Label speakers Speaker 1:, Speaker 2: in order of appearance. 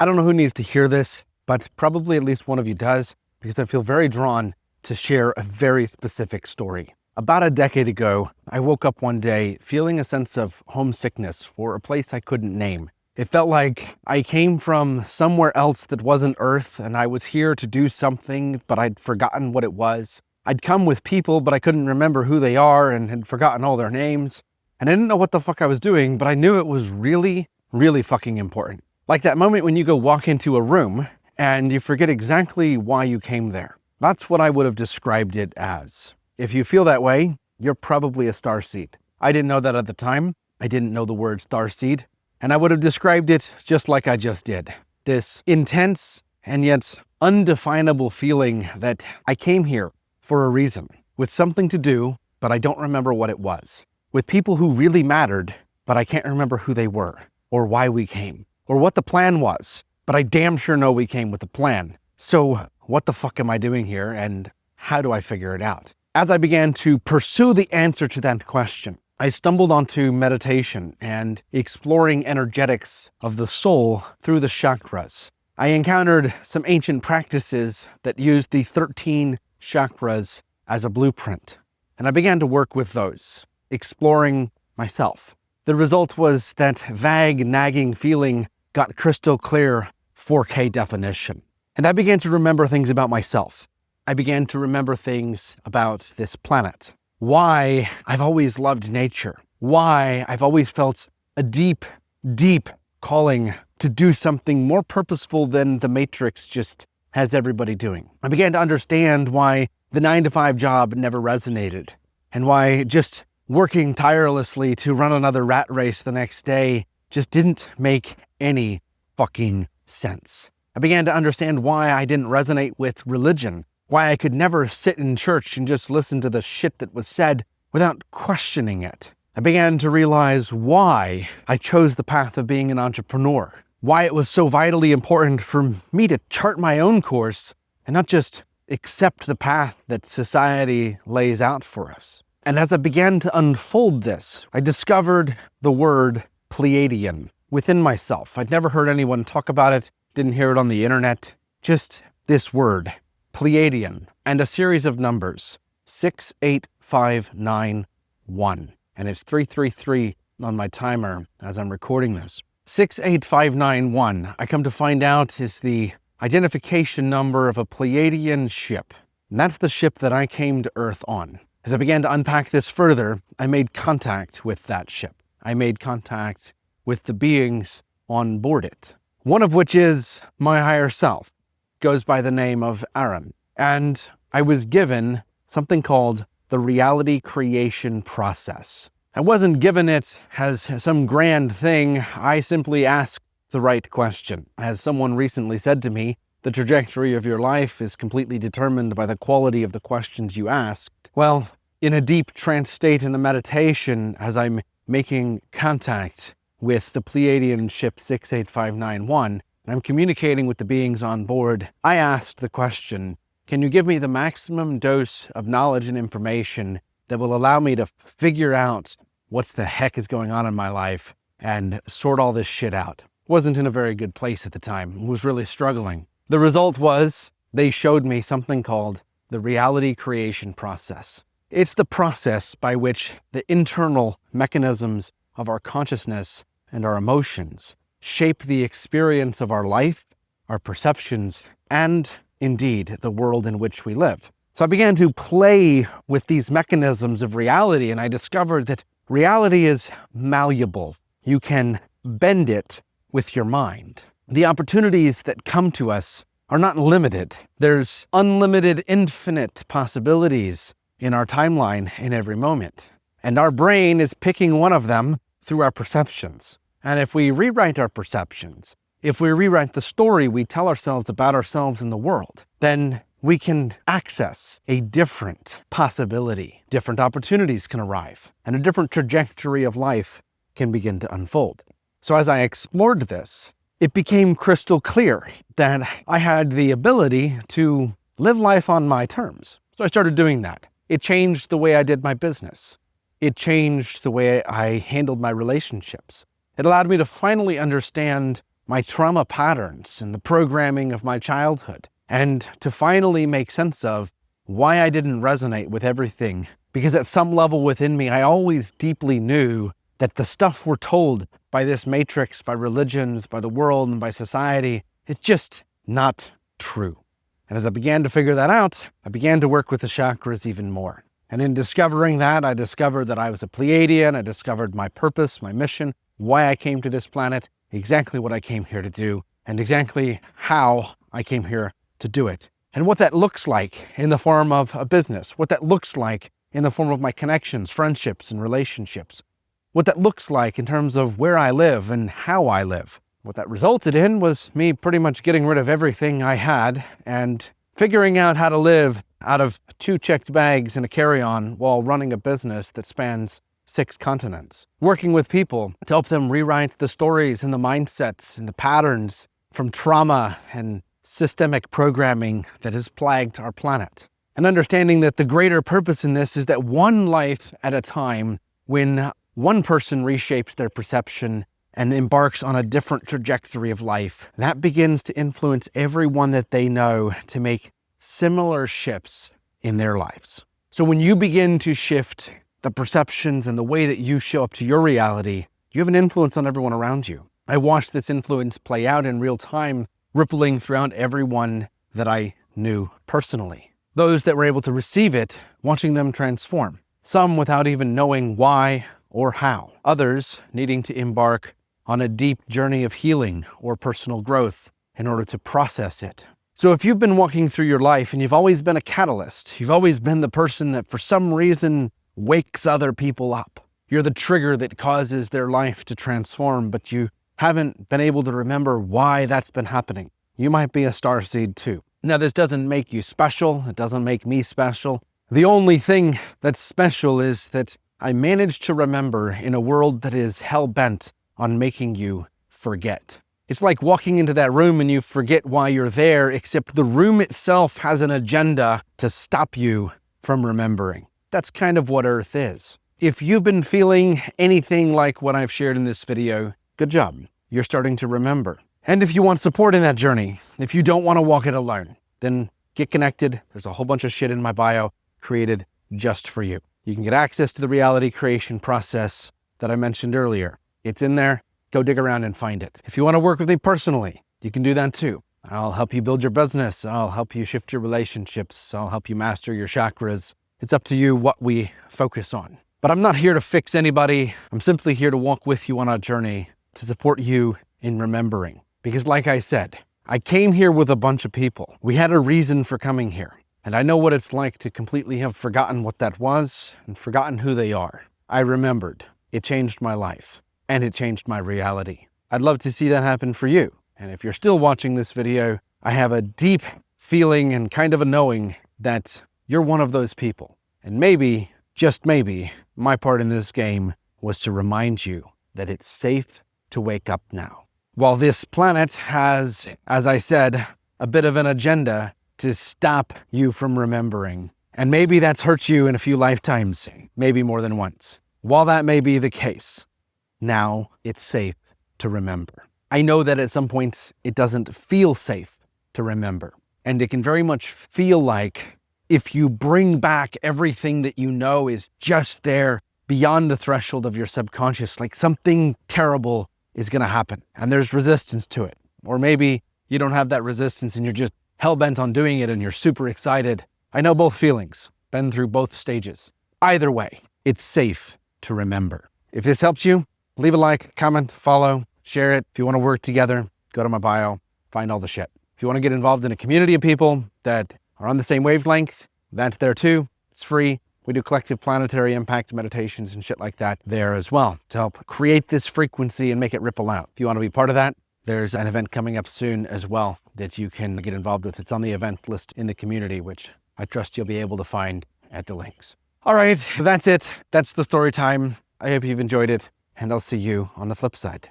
Speaker 1: I don't know who needs to hear this, but probably at least one of you does, because I feel very drawn to share a very specific story. About a decade ago, I woke up one day feeling a sense of homesickness for a place I couldn't name. It felt like I came from somewhere else that wasn't Earth, and I was here to do something, but I'd forgotten what it was. I'd come with people, but I couldn't remember who they are and had forgotten all their names. And I didn't know what the fuck I was doing, but I knew it was really, really fucking important. Like that moment when you go walk into a room and you forget exactly why you came there. That's what I would have described it as. If you feel that way, you're probably a starseed. I didn't know that at the time. I didn't know the word starseed. And I would have described it just like I just did. This intense and yet undefinable feeling that I came here for a reason, with something to do, but I don't remember what it was. With people who really mattered, but I can't remember who they were, or why we came, or what the plan was. But I damn sure know we came with a plan. So what the fuck am I doing here, and how do I figure it out? As I began to pursue the answer to that question, I stumbled onto meditation and exploring energetics of the soul through the chakras. I encountered some ancient practices that used the 13 chakras as a blueprint, and I began to work with those, exploring myself. The result was that vague, nagging feeling got crystal clear 4K definition. And I began to remember things about myself. I began to remember things about this planet. Why I've always loved nature. Why I've always felt a deep, deep calling to do something more purposeful than the Matrix just has everybody doing. I began to understand why the 9-to-5 job never resonated, and why just working tirelessly to run another rat race the next day just didn't make any fucking sense. I began to understand why I didn't resonate with religion, why I could never sit in church and just listen to the shit that was said without questioning it. I began to realize why I chose the path of being an entrepreneur, why it was so vitally important for me to chart my own course and not just accept the path that society lays out for us. And as I began to unfold this, I discovered the word Pleiadian within myself. I'd never heard anyone talk about it, didn't hear it on the internet, just this word, Pleiadian, and a series of numbers, 68591. And it's 333 on my timer as I'm recording this. 68591, I come to find out, is the identification number of a Pleiadian ship. And that's the ship that I came to Earth on. As I began to unpack this further, I made contact with that ship. I made contact with the beings on board it. One of which is my higher self, goes by the name of Aaron. And I was given something called the reality creation process. I wasn't given it as some grand thing. I simply asked the right question. As someone recently said to me, the trajectory of your life is completely determined by the quality of the questions you asked. Well, in a deep trance state in a meditation, as I'm making contact with the Pleiadian ship 68591, and I'm communicating with the beings on board, I asked the question, can you give me the maximum dose of knowledge and information that will allow me to figure out what's the heck is going on in my life and sort all this shit out? Wasn't in a very good place at the time, was really struggling. The result was they showed me something called the reality creation process. It's the process by which the internal mechanisms of our consciousness and our emotions shape the experience of our life, our perceptions, and indeed the world in which we live. So I began to play with these mechanisms of reality, and I discovered that reality is malleable. You can bend it with your mind. The opportunities that come to us are not limited. There's unlimited, infinite possibilities in our timeline in every moment. And our brain is picking one of them through our perceptions. And if we rewrite our perceptions, if we rewrite the story we tell ourselves about ourselves in the world, then we can access a different possibility. Different opportunities can arrive, and a different trajectory of life can begin to unfold. So as I explored this, it became crystal clear that I had the ability to live life on my terms. So I started doing that. It changed the way I did my business. It changed the way I handled my relationships. It allowed me to finally understand my trauma patterns and the programming of my childhood, and to finally make sense of why I didn't resonate with everything. Because at some level within me, I always deeply knew that the stuff we're told by this matrix, by religions, by the world, and by society, it's just not true. And as I began to figure that out, I began to work with the chakras even more. And in discovering that, I discovered that I was a Pleiadian. I discovered my purpose, my mission, why I came to this planet, exactly what I came here to do, and exactly how I came here to do it. And what that looks like in the form of a business, what that looks like in the form of my connections, friendships, and relationships, what that looks like in terms of where I live and how I live. What that resulted in was me pretty much getting rid of everything I had and figuring out how to live out of 2 checked bags and a carry-on while running a business that spans 6 continents. Working with people to help them rewrite the stories and the mindsets and the patterns from trauma and systemic programming that has plagued our planet. And understanding that the greater purpose in this is that one life at a time, when one person reshapes their perception and embarks on a different trajectory of life, that begins to influence everyone that they know to make similar shifts in their lives. So when you begin to shift the perceptions and the way that you show up to your reality, you have an influence on everyone around you. I watched this influence play out in real time, rippling throughout everyone that I knew personally. Those that were able to receive it, watching them transform. Some without even knowing why or how. Others needing to embark on a deep journey of healing or personal growth in order to process it. So if you've been walking through your life and you've always been a catalyst, you've always been the person that for some reason wakes other people up. You're the trigger that causes their life to transform, but you haven't been able to remember why that's been happening. You might be a starseed too. Now, this doesn't make you special. It doesn't make me special. The only thing that's special is that I managed to remember in a world that is hell-bent on making you forget. It's like walking into that room and you forget why you're there, except the room itself has an agenda to stop you from remembering. That's kind of what Earth is. If you've been feeling anything like what I've shared in this video, good job. You're starting to remember. And if you want support in that journey, if you don't want to walk it alone, then get connected. There's a whole bunch of shit in my bio created just for you. You can get access to the reality creation process that I mentioned earlier. It's in there. Go dig around and find it. If you want to work with me personally, you can do that too. I'll help you build your business. I'll help you shift your relationships. I'll help you master your chakras. It's up to you what we focus on. But I'm not here to fix anybody. I'm simply here to walk with you on our journey to support you in remembering. Because like I said, I came here with a bunch of people. We had a reason for coming here. And I know what it's like to completely have forgotten what that was and forgotten who they are. I remembered. It changed my life. And it changed my reality. I'd love to see that happen for you. And if you're still watching this video, I have a deep feeling and kind of a knowing that you're one of those people. And maybe, just maybe, my part in this game was to remind you that it's safe to wake up now. While this planet has, as I said, a bit of an agenda to stop you from remembering. And maybe that's hurt you in a few lifetimes, maybe more than once. While that may be the case, now it's safe to remember. I know that at some points it doesn't feel safe to remember. And it can very much feel like if you bring back everything that you know is just there beyond the threshold of your subconscious, like something terrible is going to happen and there's resistance to it. Or maybe you don't have that resistance and you're just hell-bent on doing it and you're super excited. I know both feelings. Been through both stages. Either way, it's safe to remember. If this helps you, leave a like, comment, follow, share it. If you want to work together, go to my bio, find all the shit. If you want to get involved in a community of people that are on the same wavelength, that's there too. It's free. We do collective planetary impact meditations and shit like that there as well to help create this frequency and make it ripple out. If you want to be part of that, there's an event coming up soon as well that you can get involved with. It's on the event list in the community, which I trust you'll be able to find at the links. All right, that's it. That's the story time. I hope you've enjoyed it, and I'll see you on the flip side.